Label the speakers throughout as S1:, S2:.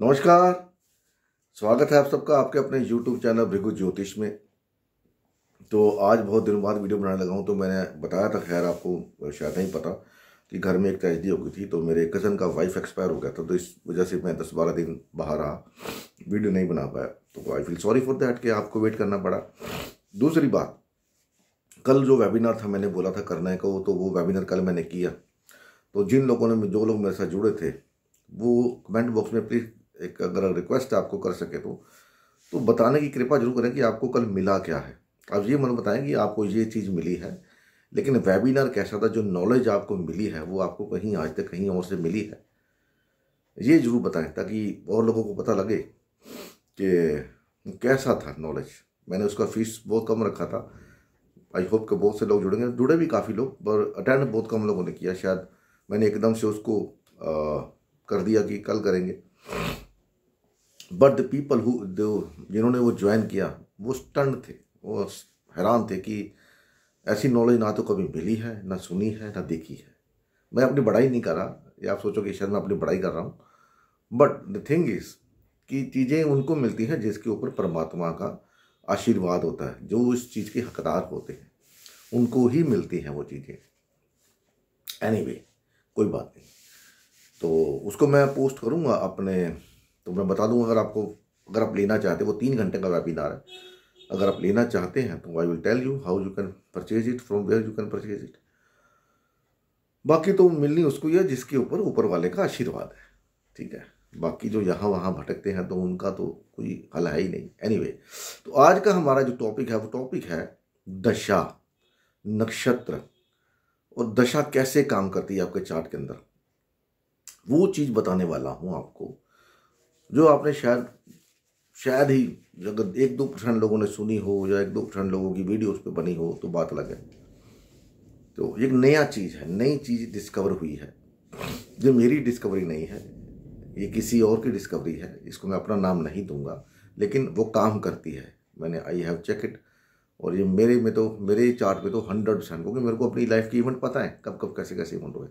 S1: नमस्कार। स्वागत है आप सबका आपके अपने YouTube चैनल भृगु ज्योतिष में। तो आज बहुत दिनों बाद वीडियो बनाने लगा हूँ। तो मैंने बताया था, खैर आपको शायद नहीं पता, कि घर में एक ट्रेजेडी हो गई थी। तो मेरे कज़न का वाइफ एक्सपायर हो गया था, तो इस वजह से मैं 10-12 दिन बाहर रहा, वीडियो नहीं बना पाया। तो I feel sorry for that कि आपको वेट करना पड़ा। दूसरी बात, कल जो वेबिनार था मैंने बोला था करने को, तो वो वेबिनार कल मैंने किया। तो जिन लोगों ने, जो लोग मेरे साथ जुड़े थे, वो कमेंट बॉक्स में प्लीज़ एक अगर रिक्वेस्ट आपको कर सके तो बताने की कृपा जरूर करें कि आपको कल मिला क्या है। आप ये मन बताएं कि आपको ये चीज़ मिली है, लेकिन वेबिनार कैसा था, जो नॉलेज आपको मिली है वो आपको कहीं आज तक कहीं और से मिली है, ये जरूर बताएं, ताकि और लोगों को पता लगे कि कैसा था नॉलेज। मैंने उसका फीस बहुत कम रखा था। आई होप कि बहुत से लोग जुड़े भी काफ़ी लोग, पर अटेंड बहुत कम लोगों ने किया। शायद मैंने एकदम से उसको कर दिया कि कल करेंगे, बट द पीपल जिन्होंने वो ज्वाइन किया वो स्टन्ड थे, वो हैरान थे कि ऐसी नॉलेज ना तो कभी मिली है, ना सुनी है, ना देखी है। मैं अपनी बड़ाई नहीं कर रहा, या आप सोचो कि शायद मैं अपनी बड़ाई कर रहा हूँ, बट द थिंग इज कि चीज़ें उनको मिलती हैं जिसके ऊपर परमात्मा का आशीर्वाद होता है। जो इस चीज़ के हकदार होते हैं उनको ही मिलती हैं वो चीज़ें। एनीवे, कोई बात नहीं। तो उसको मैं पोस्ट करूँगा अपने, तो मैं बता दूंगा अगर आप लेना चाहते, वो 3 घंटे का वेबिनार है। अगर आप लेना चाहते हैं तो I will tell you how you can purchase it, from where you can purchase it. बाकी तो मिलनी उसको ही है जिसके ऊपर वाले का आशीर्वाद है, ठीक है। बाकी जो यहाँ वहाँ भटकते हैं तो उनका तो कोई हल है ही नहीं। एनीवे, तो आज का हमारा जो टॉपिक है वो टॉपिक है दशा, नक्षत्र और दशा कैसे काम करती है आपके चार्ट के अंदर। वो चीज़ बताने वाला हूँ आपको, जो आपने शायद ही अगर 1-2% लोगों ने सुनी हो, या 1-2% लोगों की वीडियो उस पर बनी हो तो बात अलग है। तो एक नया चीज़ है, नई चीज़ डिस्कवर हुई है, जो मेरी डिस्कवरी नहीं है, ये किसी और की डिस्कवरी है। इसको मैं अपना नाम नहीं दूंगा, लेकिन वो काम करती है। मैंने आई हैव चेक इट, और ये मेरे चार्ट में तो 100%, क्योंकि मेरे को अपनी लाइफ की इवेंट पता है कब कब कैसे कैसे इवेंट हुए,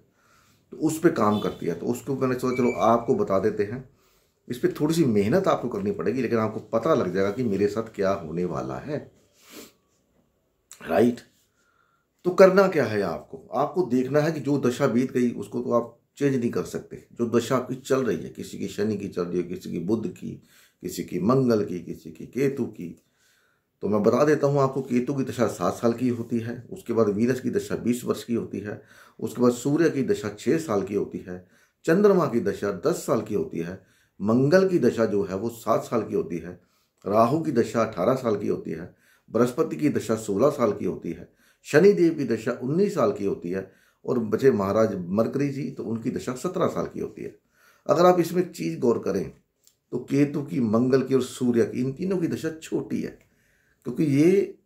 S1: तो उस पर काम करती है। तो उसको मैंने सोचा चलो आपको बता देते हैं। इस पर थोड़ी सी मेहनत आपको करनी पड़ेगी, लेकिन आपको पता लग जाएगा कि मेरे साथ क्या होने वाला है, राइट। तो करना क्या है, आपको देखना है कि जो दशा बीत गई उसको तो आप चेंज नहीं कर सकते। जो दशा आपकी चल रही है, किसी की शनि की चल रही है, किसी की बुध की, किसी की मंगल की, किसी की केतु की। तो मैं बता देता हूँ आपको, केतु की दशा 7 साल की होती है। उसके बाद वीनस की दशा 20 वर्ष की होती है। उसके बाद सूर्य की दशा 6 साल की होती है। चंद्रमा की दशा 10 साल की होती है। मंगल की दशा जो है वो 7 साल की होती है। राहु की दशा 18 साल की होती है। बृहस्पति की दशा 16 साल की होती है। शनि देव की दशा 19 साल की होती है। और बचे महाराज मरकरी जी, तो उनकी दशा 17 साल की होती है। अगर आप इसमें एक चीज गौर करें तो केतु की, मंगल की और सूर्य की, इन तीनों की दशा छोटी है, क्योंकि ये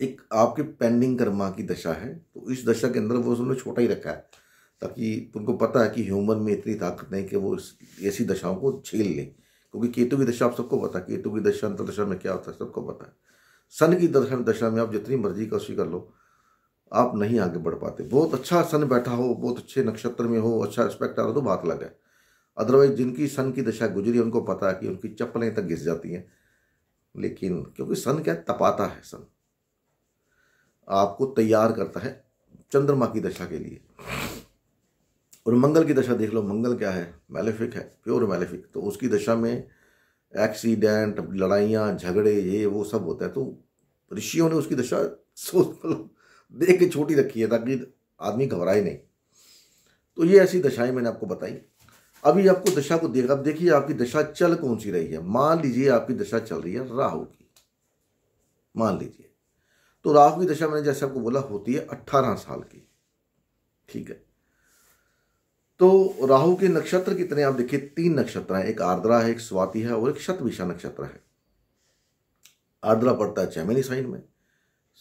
S1: एक आपके पेंडिंग कर्मा की दशा है। तो इस दशा के अंदर वो उसने छोटा ही रखा है, ताकि तुमको पता है कि ह्यूमन में इतनी ताकत नहीं कि वो ऐसी दशाओं को झेल ले। क्योंकि केतु की दशा आप सबको पता है, केतु की दशा अंतर्दशा में क्या होता है सबको पता है। सन की दशा में आप जितनी मर्जी कोशिश कर लो, आप नहीं आगे बढ़ पाते। बहुत अच्छा सन बैठा हो, बहुत अच्छे नक्षत्र में हो, अच्छा एस्पेक्ट आ रहा हो तो बात अलग है। अदरवाइज जिनकी सन की दशा गुजरी है उनको पता है कि उनकी चप्पलें तक घिस जाती हैं। लेकिन क्योंकि सन क्या तपाता है, सन आपको तैयार करता है चंद्रमा की दशा के लिए। और मंगल की दशा देख लो, मंगल क्या है, मैलेफिक है, प्योर मैलेफिक। तो उसकी दशा में एक्सीडेंट, लड़ाइयाँ, झगड़े, ये वो सब होता है। तो ऋषियों ने उसकी दशा सोच देख के छोटी रखी है, ताकि आदमी घबराए नहीं। तो ये ऐसी दशाएं मैंने आपको बताई। अभी आपको दशा को देखा, अब देखिए आपकी दशा चल कौन सी रही है। मान लीजिए आपकी दशा चल रही है राहु की, मान लीजिए। तो राहु की दशा मैंने जैसे आपको बोला होती है 18 साल की, ठीक है। तो राहु के नक्षत्र कितने, आप देखिए 3 नक्षत्र हैं, एक आर्द्रा है, एक स्वाति है और एक शतभिषा नक्षत्र है। आर्द्रा पड़ता है जैमिनी साइन में,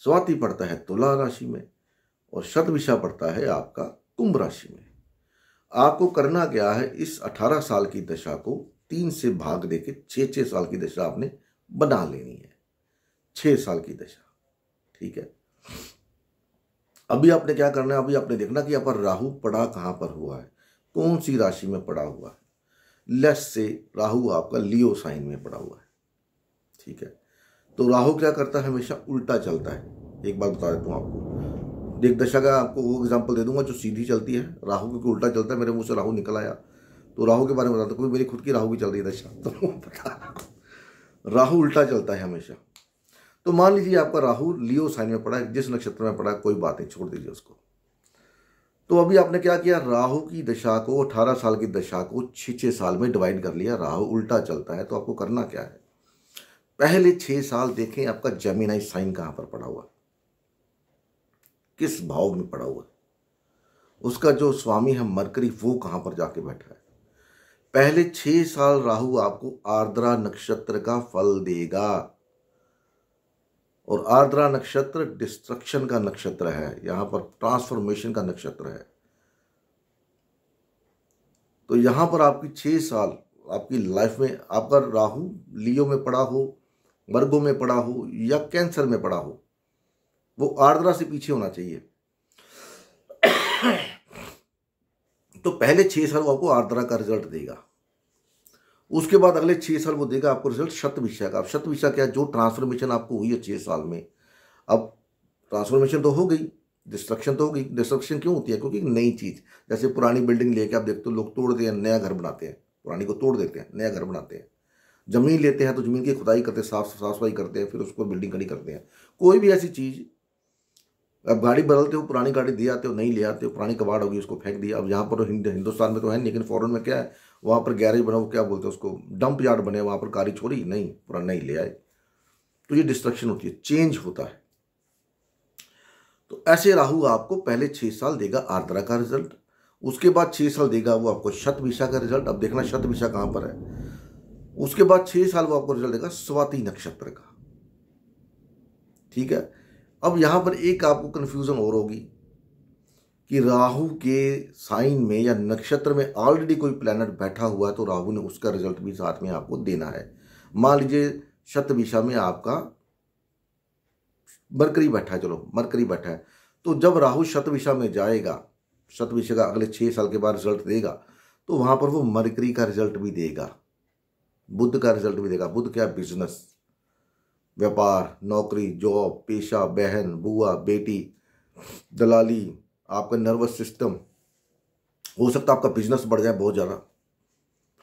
S1: स्वाति पड़ता है तुला राशि में, और शतभिषा पड़ता है आपका कुंभ राशि में। आपको करना क्या है, इस 18 साल की दशा को 3 से भाग देके 6-6 साल की दशा आपने बना लेनी है। 6 साल की दशा, ठीक है। अभी आपने क्या करना है, अभी आपने देखना कि यहाँ पर राहु पड़ा कहाँ पर हुआ है, कौन सी राशि में पड़ा हुआ है। लेस से राहु आपका लियो साइन में पड़ा हुआ है। ठीक है, तो राहु क्या करता है, हमेशा उल्टा चलता है। एक बात बता देता हूँ आपको, एक दशा का आपको वो एग्जांपल दे दूंगा जो सीधी चलती है, राहु क्योंकि उल्टा चलता है, मेरे मुंह से राहु निकल आया तो राहु के बारे में बताता हूँ। मेरी खुद की राहु भी चल रही है दशा, तो बता, राहु उल्टा चलता है हमेशा। तो मान लीजिए आपका राहु लियो साइन में पड़ा है, जिस नक्षत्र में पड़ा है कोई बात नहीं, छोड़ दीजिए उसको। तो अभी आपने क्या किया, राहु की दशा को, 18 साल की दशा को 6 साल में डिवाइड कर लिया। राहु उल्टा चलता है तो आपको करना क्या है, पहले 6 साल देखें आपका जेमिनी साइन कहां पर पड़ा हुआ, किस भाव में पड़ा हुआ, उसका जो स्वामी है मरकरी वो कहां पर जाके बैठा है। पहले 6 साल राहु आपको आर्द्रा नक्षत्र का फल देगा, और आर्द्रा नक्षत्र डिस्ट्रक्शन का नक्षत्र है, यहां पर ट्रांसफॉर्मेशन का नक्षत्र है। तो यहां पर आपकी 6 साल आपकी लाइफ में आपका राहु लियो में पड़ा हो, वर्गों में पड़ा हो या कैंसर में पड़ा हो, वो आर्द्रा से पीछे होना चाहिए। तो पहले 6 साल वो आपको आर्द्रा का रिजल्ट देगा, उसके बाद अगले 6 साल वो देगा आपको रिजल्ट शतभिषा का। अब शतभिषा क्या है, जो ट्रांसफॉर्मेशन आपको हुई है 6 साल में, अब ट्रांसफॉर्मेशन तो हो गई, डिस्ट्रक्शन तो हो गई। डिस्ट्रक्शन क्यों होती है, क्योंकि नई चीज, जैसे पुरानी बिल्डिंग लेके आप देखते हो लोग तोड़ते हैं, नया घर बनाते हैं, पुरानी को तोड़ देते हैं, नया घर बनाते हैं। जमीन लेते हैं तो जमीन की खुदाई करते हैं, साफ सफाई करते हैं, फिर उसको बिल्डिंग खड़ी करते हैं। कोई भी ऐसी चीज, अब गाड़ी बदलते हो, पुरानी गाड़ी दे आते हो, नहीं ले आते हो, पुरानी कबाड़ होगी उसको फेंक दिया। अब यहाँ पर हिंदुस्तान में तो है नहीं, लेकिन फॉरेन में क्या है, वहाँ पर गैरेज बना, वो क्या बोलते हैं उसको, डंप यार्ड बने, वहाँ पर गाड़ी छोड़ी नहीं, पुराना नहीं ले आए। तो ये डिस्ट्रक्शन होती है, चेंज होता है। तो ऐसे राहु आपको पहले 6 साल देगा आर्द्रा का रिजल्ट, उसके बाद 6 साल देगा वो आपको शतभिषा का रिजल्ट। अब देखना शतभिषा कहाँ पर है। उसके बाद 6 साल वो आपको रिजल्ट देगा स्वाति नक्षत्र का। ठीक है, अब यहां पर एक आपको कंफ्यूजन और होगी कि राहु के साइन में या नक्षत्र में ऑलरेडी कोई प्लैनेट बैठा हुआ है, तो राहु ने उसका रिजल्ट भी साथ में आपको देना है। मान लीजिए शतभिषा में आपका मरकरी बैठा है, चलो मरकरी बैठा है, तो जब राहु शतभिषा में जाएगा, शतभिषा का अगले 6 साल के बाद रिजल्ट देगा, तो वहां पर वो मरकरी का रिजल्ट भी देगा, बुध का रिजल्ट भी देगा। बुध क्या, बिजनेस, व्यापार, नौकरी, जॉब, पेशा, बहन, बुआ, बेटी, दलाली, आपका नर्वस सिस्टम, हो सकता है आपका बिजनेस बढ़ जाए बहुत ज़्यादा,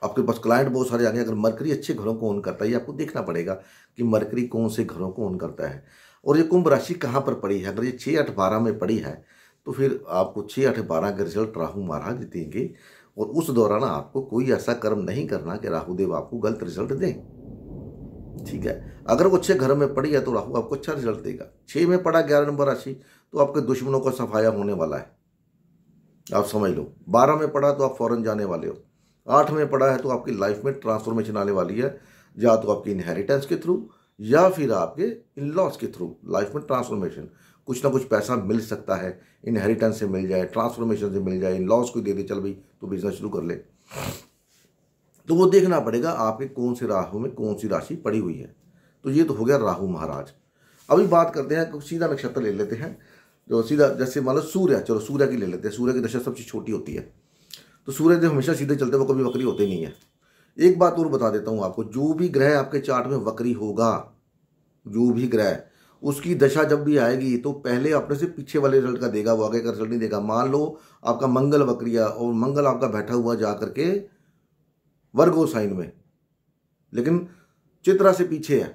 S1: आपके पास क्लाइंट बहुत सारे आएंगे। अगर मरकरी अच्छे घरों को ओन करता है, ये आपको देखना पड़ेगा कि मरकरी कौन से घरों को ओन करता है। और ये कुंभ राशि कहाँ पर पड़ी है, अगर ये 6, 8, 12 में पड़ी है, तो फिर आपको 6, 8, 12 के रिजल्ट राहु महाराज देंगे। और उस दौरान आपको कोई ऐसा कर्म नहीं करना कि राहुदेव आपको गलत रिजल्ट दें। ठीक है, अगर वो 6 घर में पड़ी है तो राहु आपको अच्छा रिजल्ट देगा। 6 में पड़ा 11 नंबर राशि, तो आपके दुश्मनों का सफाया होने वाला है, आप समझ लो। 12 में पड़ा तो आप फॉरेन जाने वाले हो। 8 में पड़ा है तो आपकी लाइफ में ट्रांसफॉर्मेशन आने वाली है, या तो आपकी इनहेरिटेंस के थ्रू या फिर आपके इन लॉस के थ्रू। लाइफ में ट्रांसफॉर्मेशन, कुछ ना कुछ पैसा मिल सकता है, इनहेरिटेंस से मिल जाए, ट्रांसफॉर्मेशन से मिल जाए, इन लॉस को दे दे, चल भाई तो बिजनेस शुरू कर ले। तो वो देखना पड़ेगा आपके कौन से राहु में कौन सी राशि पड़ी हुई है। तो ये तो हो गया राहु महाराज। अभी बात करते हैं, सीधा नक्षत्र ले लेते हैं, जो सीधा, जैसे मान लो सूर्य, चलो सूर्य की ले लेते हैं। सूर्य की दशा सबसे छोटी होती है, तो सूर्य देव हमेशा सीधे चलते, वो कभी वक्री होते नहीं है। एक बात और बता देता हूँ आपको, जो भी ग्रह आपके चार्ट में वक्री होगा, जो भी ग्रह, उसकी दशा जब भी आएगी तो पहले अपने से पीछे वाले रिजल्ट का देगा, वो आगे का रिजल्ट नहीं देगा। मान लो आपका मंगल वक्रिया, और मंगल आपका बैठा हुआ जा करके वर्गो साइन में, लेकिन चित्रा से पीछे है,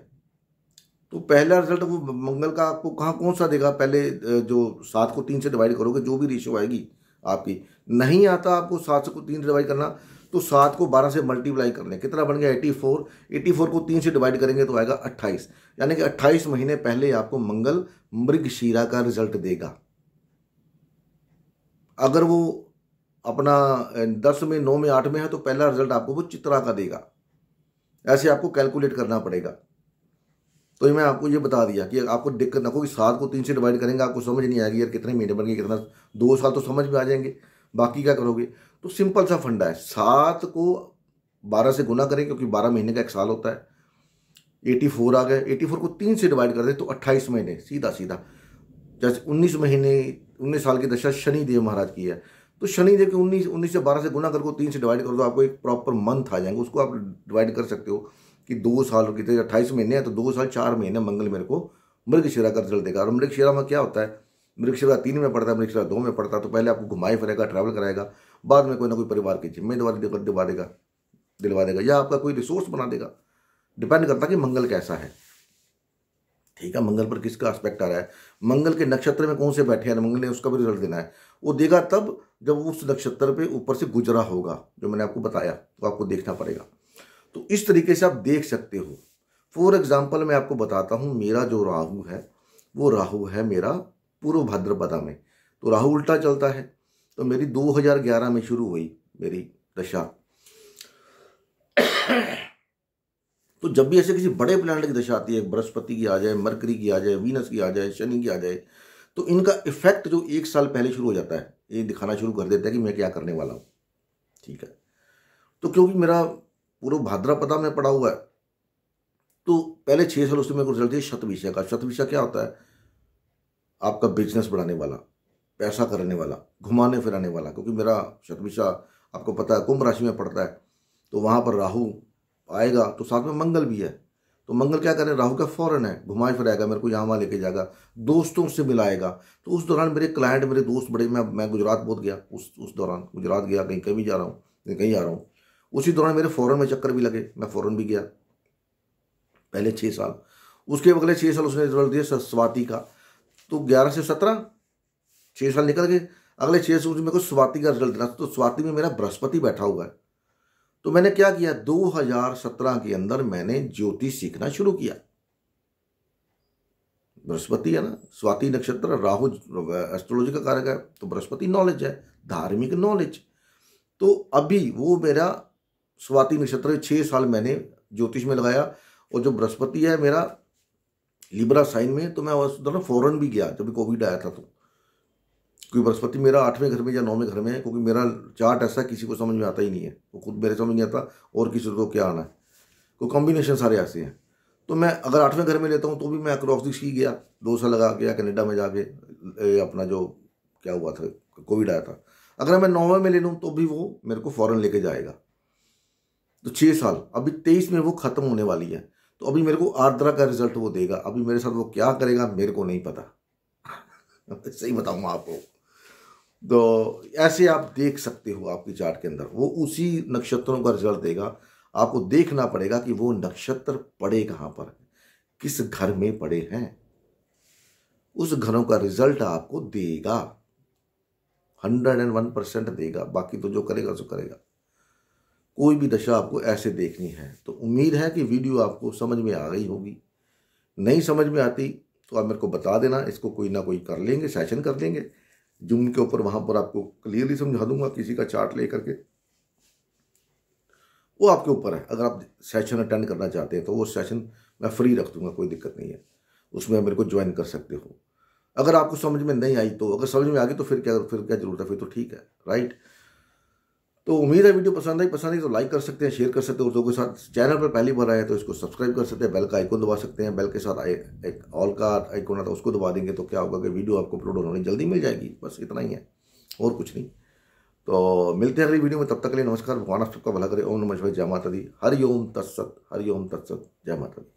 S1: तो पहला रिजल्ट वो मंगल का आपको कहाँ कौन सा देगा, पहले जो 7 को 3 से डिवाइड करोगे, जो भी रेशियो आएगी आपकी, नहीं आता आपको 7 को 3 से डिवाइड करना, तो 7 को 12 से मल्टीप्लाई कर लें, कितना बन गया 84। 84 को 3 से डिवाइड करेंगे तो आएगा 28, यानी कि 28 महीने पहले आपको मंगल मृगशीरा का रिजल्ट देगा। अगर वो अपना 10 में 9 में 8 में है तो पहला रिजल्ट आपको वो चित्रा का देगा। ऐसे आपको कैलकुलेट करना पड़ेगा। तो मैं आपको ये बता दिया कि आपको दिक्कत ना हो कि 7 को 3 से डिवाइड करेंगे, आपको समझ नहीं आएगी यार कितने महीने बन गए, कितना 2 साल तो समझ में आ जाएंगे, बाकी क्या करोगे। तो सिंपल सा फंडा है, 7 को 12 से गुना करें, क्योंकि 12 महीने का 1 साल होता है। 84 आ गए, 84 को 3 से डिवाइड कर दें तो 28 महीने, सीधा सीधा। जैसे 19 महीने 19 साल की दशा शनि देव महाराज की है, तो तो शनि देव के 19 से 12 से गुना करके 3 से डिवाइड कर दो, आपको एक प्रॉपर मंथ आ जाएंगे। उसको आप डिवाइड कर सकते हो कि 2 साल कितने 28 महीने हैं, तो 2 साल 4 महीने मंगल मेरे को मृगशिरा का रिजल्ट देगा। और मृगशिरा में क्या होता है, मृगशिरा 3 में पड़ता है, मृगशिरा 2 में पड़ता है। तो पहले आपको घुमाए फिरेगा, ट्रैवल कराएगा, बाद में कोई ना कोई परिवार की जिम्मेदारी दिलवा देगा या आपका कोई रिसोर्स बना देगा। डिपेंड करता है कि मंगल कैसा है। ठीक है, मंगल पर किसका एस्पेक्ट आ रहा है, मंगल के नक्षत्र में कौन से बैठे हैं, मंगल ने उसका भी रिजल्ट देना है। वो देगा तब जब उस नक्षत्र पे ऊपर से गुजरा होगा, जो मैंने आपको बताया, तो आपको देखना पड़ेगा। तो इस तरीके से आप देख सकते हो। फॉर एग्जाम्पल मैं आपको बताता हूँ, मेरा जो राहु है वो राहु है मेरा पूर्व भाद्रपदा में, तो राहु उल्टा चलता है। तो मेरी 2011 में शुरू हुई मेरी दशा। तो जब भी ऐसे किसी बड़े प्लैनेट की दशा आती है, बृहस्पति की आ जाए, मरकरी की आ जाए, वीनस की आ जाए, शनि की आ जाए, तो इनका इफेक्ट जो 1 साल पहले शुरू हो जाता है, ये दिखाना शुरू कर देता है कि मैं क्या करने वाला हूँ। ठीक है, तो क्योंकि मेरा पूर्व भाद्रपदा में पड़ा हुआ है, तो पहले 6 साल उसमें मेरे को रिजल्ट दिया शतभिषा का। शतभिषा क्या होता है, आपका बिजनेस बढ़ाने वाला, पैसा करने वाला, घुमाने फिराने वाला। क्योंकि मेरा शतभिषा आपको पता है कुंभ राशि में पड़ता है, तो वहाँ पर राहु आएगा, तो साथ में मंगल भी है। तो मंगल क्या करे, राहु का फॉरेन है, घुमाए फिराएगा, मेरे को यहाँ वहाँ लेके जाएगा, दोस्तों से मिलाएगा। तो उस दौरान मेरे क्लाइंट, मेरे दोस्त बड़े, मैं गुजरात बहुत गया, उस दौरान गुजरात गया, कहीं कहीं जा रहा हूँ, कहीं आ रहा हूँ। उसी दौरान मेरे फॉरेन में चक्कर भी लगे, मैं फॉरेन भी गया पहले 6 साल। उसके अगले 6 साल उसने रिजल्ट दिया स्वाति का, तो 11 से 17 6 साल निकल गए। अगले 6 साल मेरे को स्वाति का रिजल्ट देना, तो स्वाति में मेरा बृहस्पति बैठा हुआ है। तो मैंने क्या किया, 2017 के अंदर मैंने ज्योतिष सीखना शुरू किया। बृहस्पति है ना, स्वाति नक्षत्र, राहु एस्ट्रोलॉजी का कारक है, तो बृहस्पति नॉलेज है, धार्मिक नॉलेज। तो अभी वो मेरा स्वाति नक्षत्र 6 साल मैंने ज्योतिष में लगाया। और जो बृहस्पति है मेरा लिब्रा साइन में, तो मैं उस दौरान फॉरेन भी गया जब कोविड आया था। तो क्योंकि बृहस्पति मेरा 8वें घर में या 9वें घर में है, क्योंकि मेरा चार्ट ऐसा किसी को समझ में आता ही नहीं है, वो खुद मेरे समझ नहीं आता और किसी को क्या आना है, कोई कॉम्बिनेशन सारे ऐसे हैं। तो मैं अगर 8वें घर में लेता हूँ तो भी मैं अक्रॉस द सी गया, 2 साल लगा गया कनाडा में जाके, अपना जो क्या हुआ था कोविड आया था। अगर मैं 9वें में ले लूँ तो भी वो मेरे को फॉरेन लेके जाएगा। तो 6 साल, अभी 23 में वो खत्म होने वाली है। तो अभी मेरे को आर्द्रा का रिजल्ट वो देगा। अभी मेरे साथ वो क्या करेगा मेरे को नहीं पता सही बताऊंगा आपको। तो ऐसे आप देख सकते हो आपकी चार्ट के अंदर, वो उसी नक्षत्रों का रिजल्ट देगा। आपको देखना पड़ेगा कि वो नक्षत्र पड़े कहाँ पर, किस घर में पड़े हैं, उस घरों का रिजल्ट आपको देगा, 101% देगा। बाकी तो जो करेगा सो करेगा। कोई भी दशा आपको ऐसे देखनी है। तो उम्मीद है कि वीडियो आपको समझ में आ गई होगी। नहीं समझ में आती तो आप मेरे को बता देना, इसको कोई ना कोई कर लेंगे, सेशन कर लेंगे जूम के ऊपर, वहां पर आपको क्लियरली समझा दूंगा किसी का चार्ट ले करके। वो आपके ऊपर है, अगर आप सेशन अटेंड करना चाहते हैं तो वो सेशन मैं फ्री रख दूंगा, कोई दिक्कत नहीं है, उसमें मेरे को ज्वाइन कर सकते हो। अगर आपको समझ में नहीं आई तो, अगर समझ में आ गई तो फिर क्या जरूरत है, फिर तो ठीक है, राइट। तो उम्मीद है वीडियो पसंद आई तो लाइक कर सकते हैं, शेयर कर सकते हैं दोस्तों के साथ। चैनल पर पहली बार आए तो इसको सब्सक्राइब कर सकते हैं, बेल का आइकन दबा सकते हैं, बेल के साथ एक ऑल का आइकन आता है उसको दबा देंगे तो क्या होगा कि वीडियो आपको अपलोड होने जल्दी मिल जाएगी। बस इतना ही है और कुछ नहीं। तो मिलते हैं अगली वीडियो में, तब तक के लिए नमस्कार। भगवान आप सबका भला करे। ओम नमः शिवाय, जय माता दी, हरि ओम तत्सत, हरि ओम तत्सत, जय माता दी।